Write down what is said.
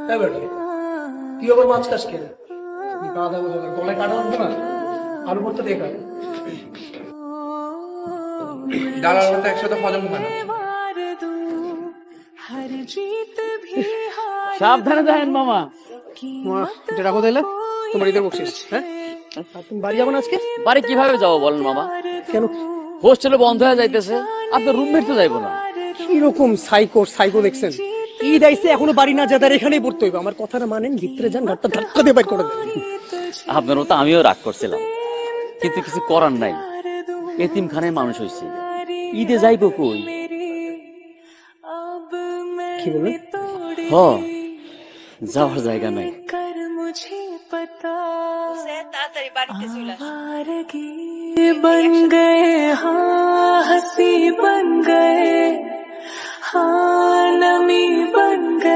তাই বেটা তুই আবার মাছ খাস কেন? তুই কাদা বলে না, গলায় কাটা উঠবে না? আলু ভর্তা দিয়ে খা। ডাল আর ভাত একসাথে হজম হয় না। সাবধানে যাবেন মামা। এটা রাখো তাইলে, তোমার ঈদের বকশিস। হ্যাঁ, আর তুমি বাড়ি যাবো না আজকে? বাড়ি কিভাবে যাবো বলেন মামা? কেন? হোস্টেলে বন্ধ হয়ে যাইতেছে, আপনার রুমমেট তো যাইবো না। কিরকম সাইকো দেখছেন? ঈদ আইছে এখনো বাড়ি না যাদের এখানেই পড়তে হইবে। আমার কথাটা মানেন, ভিতরে যান, ঘরটা ধাক্কা দিয়ে বাইর করে দেন। আপনার মতো আমিও রাগ করছিলাম, কিন্তু কিছু করার নাই। এতিমখানায় মানুষ হয়েছে, ঈদে যাইবো কই? কি বললেন? হ, যাওয়ার জায়গা নাই। তাড়াতাড়ি বাড়িতে চলে আসো। बन गए हाँ हंसी बन गए हाँ नमी बन गए